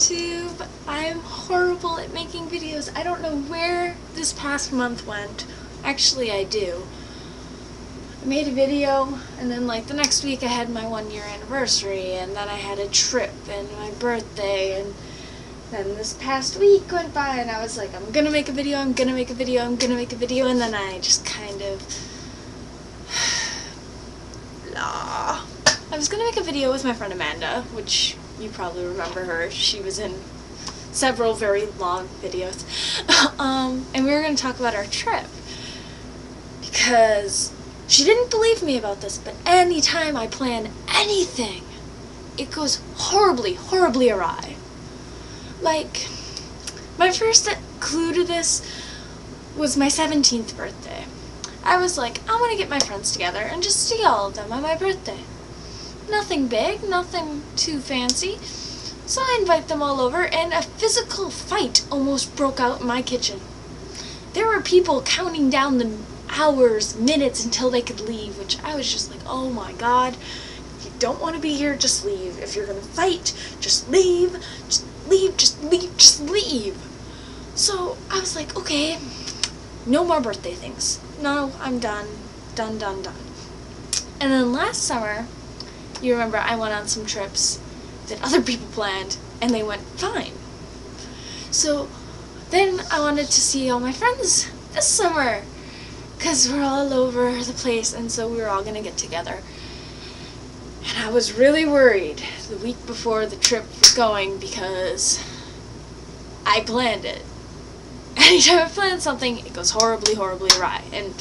YouTube. I'm horrible at making videos. I don't know where this past month went. Actually, I do. I made a video, and then like the next week I had my 1-year anniversary, and then I had a trip and my birthday, and then this past week went by and I was like, I'm gonna make a video, I'm gonna make a video, I'm gonna make a video, and then I just kind of I was gonna make a video with my friend Amanda, which you probably remember her. She was in several very long videos. And we were gonna talk about our trip, because she didn't believe me about this, but anytime I plan anything, it goes horribly, horribly awry. Like, my first clue to this was my 17th birthday. I was like, I want to get my friends together and just see all of them on my birthday. Nothing big, nothing too fancy. So I invite them all over, and a physical fight almost broke out in my kitchen. There were people counting down the hours, minutes until they could leave, which I was just like, oh my god, if you don't want to be here, just leave. If you're gonna fight, just leave. Just leave, just leave, just leave. So I was like, okay, no more birthday things. No, I'm done. Done, done, done. And then last summer, you remember I went on some trips that other people planned, and they went fine. So then I wanted to see all my friends this summer, because we're all over the place, and so we were all going to get together. And I was really worried the week before the trip was going, because I planned it. Anytime I plan something, it goes horribly, horribly awry. And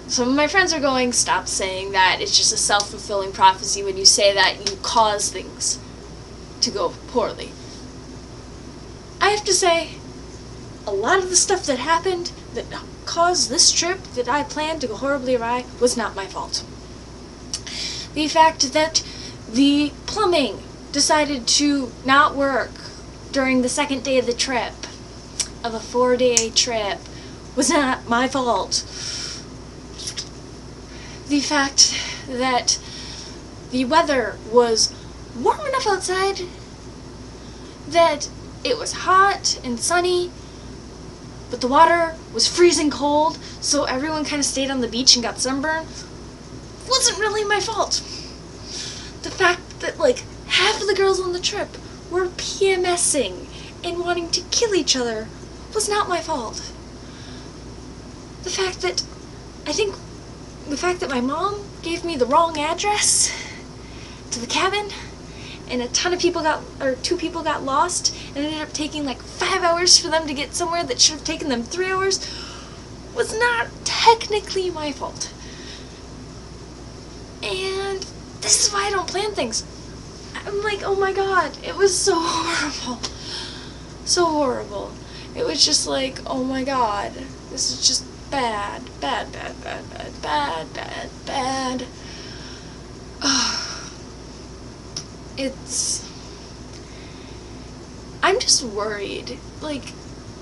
some of my friends are going, stop saying that. It's just a self-fulfilling prophecy. When you say that, you cause things to go poorly. I have to say, a lot of the stuff that happened that caused this trip that I planned to go horribly awry was not my fault. The fact that the plumbing decided to not work during the second day of the trip, of a 4-day trip, was not my fault. The fact that the weather was warm enough outside that it was hot and sunny, but the water was freezing cold, so everyone kind of stayed on the beach and got sunburned, wasn't really my fault. The fact that like half of the girls on the trip were PMSing and wanting to kill each other was not my fault. The fact that my mom gave me the wrong address to the cabin, and a ton of people two people got lost, and it ended up taking like 5 hours for them to get somewhere that should have taken them 3 hours, was not technically my fault. And this is why I don't plan things. I'm like, oh my god, it was so horrible. So horrible. It was just like, oh my god, this is just bad, bad, bad, bad, bad, bad, bad, bad. I'm just worried, like,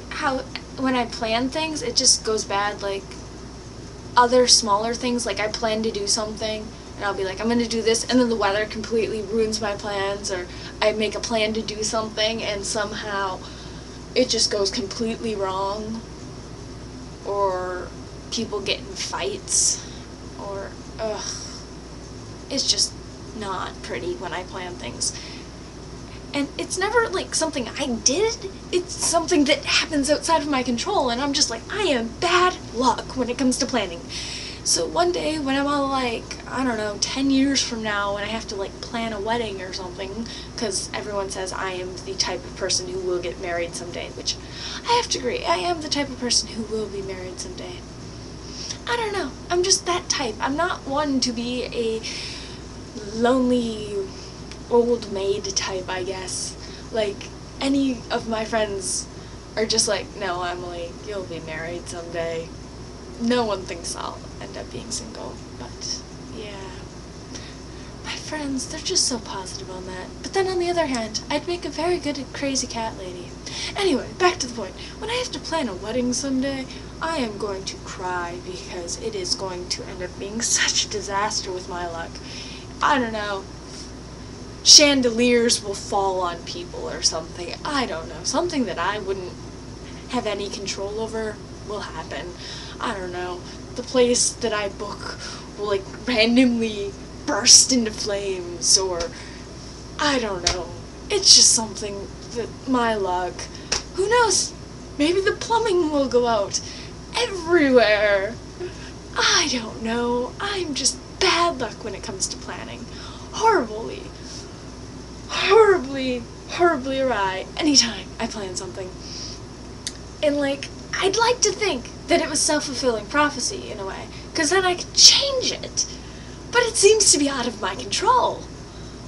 how when I plan things, it just goes bad. Like, other smaller things, like I plan to do something, and I'll be like, I'm going to do this, and then the weather completely ruins my plans, or I make a plan to do something, and somehow it just goes completely wrong, or people get in fights, or, it's just not pretty when I plan things. And it's never like something I did, it's something that happens outside of my control, and I'm just like, I am bad luck when it comes to planning. So one day when I'm all like, I don't know, 10 years from now, when I have to like plan a wedding or something, because everyone says I am the type of person who will get married someday, which I have to agree, I am the type of person who will be married someday. I don't know, I'm just that type. I'm not one to be a lonely old maid type, I guess. Like, any of my friends are just like, no, Emily, you'll be married someday. No one thinks I'll end up being single, but yeah. My friends, they're just so positive on that. But then on the other hand, I'd make a very good crazy cat lady. Anyway, back to the point. When I have to plan a wedding someday, I am going to cry, because it is going to end up being such a disaster with my luck. I don't know. chandeliers will fall on people or something. I don't know. Something that I wouldn't have any control over will happen. I don't know. The place that I book will like randomly burst into flames, or I don't know. It's just something that my luck. Who knows? Maybe the plumbing will go out everywhere. I don't know. I'm just bad luck when it comes to planning. Horribly awry anytime I plan something. And like, I'd like to think that it was self-fulfilling prophecy in a way, because then I could change it. But it seems to be out of my control.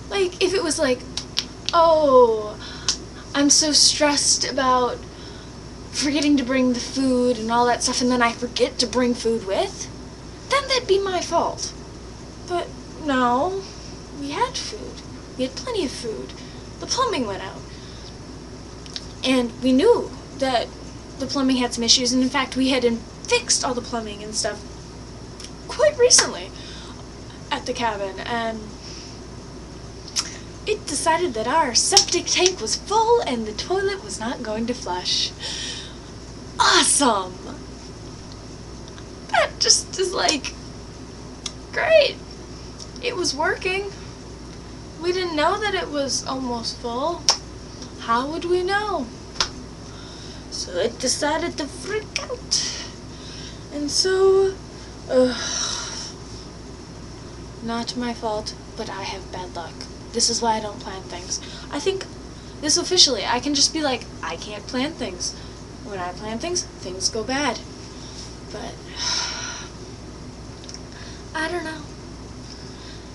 Like, if it was like, oh, I'm so stressed about forgetting to bring the food and all that stuff, and then I forget to bring food with, then that'd be my fault. But no, we had food. We had plenty of food. The plumbing went out. And we knew that the plumbing had some issues, and in fact we had fixed all the plumbing and stuff quite recently at the cabin, and it decided that our septic tank was full and the toilet was not going to flush. Awesome! That just is like, great. It was working. We didn't know that it was almost full. How would we know? So it decided to freak out. And so, not my fault, but I have bad luck. This is why I don't plan things. I think this officially, I can just be like, I can't plan things. When I plan things, things go bad. But I don't know.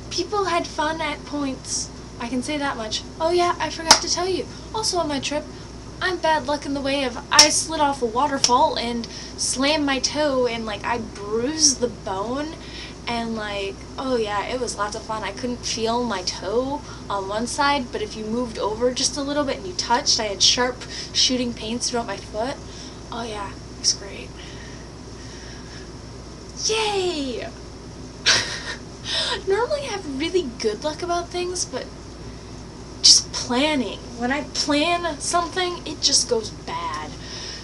People had fun at points. I can say that much. Oh yeah, I forgot to tell you. Also on my trip, I'm bad luck in the way of I slid off a waterfall and slammed my toe and like I bruised the bone, and like, oh yeah, it was lots of fun. I couldn't feel my toe on one side, but if you moved over just a little bit and you touched, I had sharp shooting pains throughout my foot. Oh yeah, it was great. Yay! Normally I have really good luck about things, but just planning. When I plan something, it just goes bad.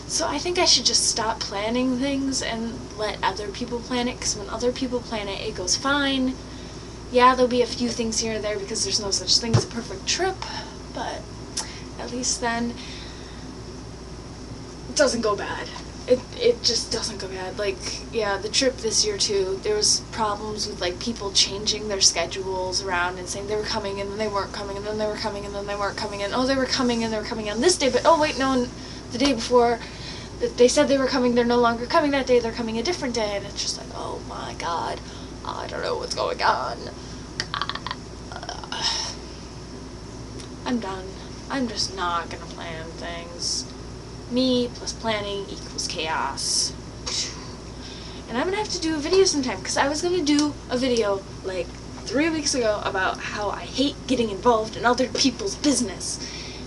So I think I should just stop planning things and let other people plan it, because when other people plan it, it goes fine. Yeah, there'll be a few things here and there because there's no such thing as a perfect trip, but at least then it doesn't go bad. It just doesn't go bad. Like, yeah, the trip this year too, there was problems with like people changing their schedules around and saying they were coming and then they weren't coming and then they were coming and then they weren't coming, and oh, they were coming and they were coming on this day, but oh wait, no, the day before they said they were coming, they're no longer coming that day, they're coming a different day, and it's just like, oh my god, I don't know what's going on. I'm done. I'm just not gonna plan things. Me plus planning equals chaos. And I'm gonna have to do a video sometime, because I was gonna do a video like 3 weeks ago about how I hate getting involved in other people's business.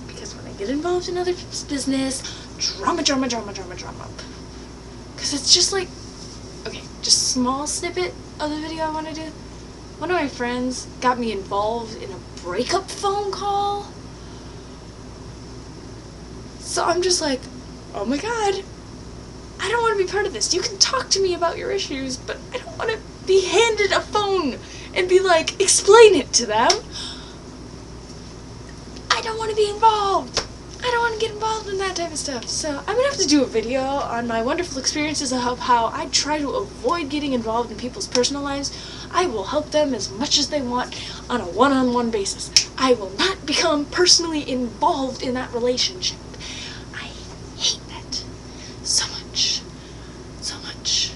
Because when I get involved in other people's business, drama. Because it's just like, okay, just small snippet of the video I want to do. One of my friends got me involved in a breakup phone call. So I'm just like, oh my god, I don't want to be part of this. You can talk to me about your issues, but I don't want to be handed a phone and be like, explain it to them. I don't want to be involved. I don't want to get involved in that type of stuff. So I'm going to have to do a video on my wonderful experiences of how I try to avoid getting involved in people's personal lives. I will help them as much as they want on a one-on-one basis. I will not become personally involved in that relationship. I hate that so much. So much.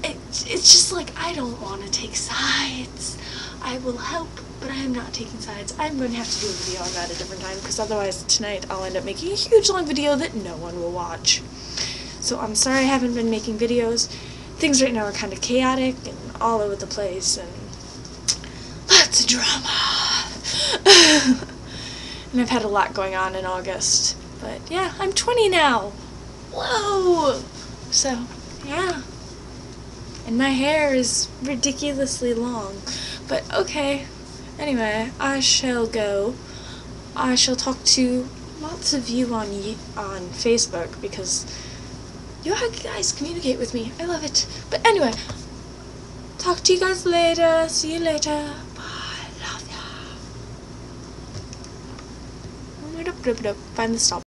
It's just like, I don't want to take sides. I will help, but I am not taking sides. I'm going to have to do a video on that a different time, because otherwise tonight I'll end up making a huge long video that no one will watch. So I'm sorry I haven't been making videos. Things right now are kind of chaotic and all over the place, and lots of drama. And I've had a lot going on in August. But yeah, I'm 20 now. Whoa! So, yeah. And my hair is ridiculously long. But okay. Anyway, I shall go. I shall talk to lots of you on Facebook because you guys communicate with me. I love it. But anyway, talk to you guys later. See you later. Bye. Love ya. Find the stop.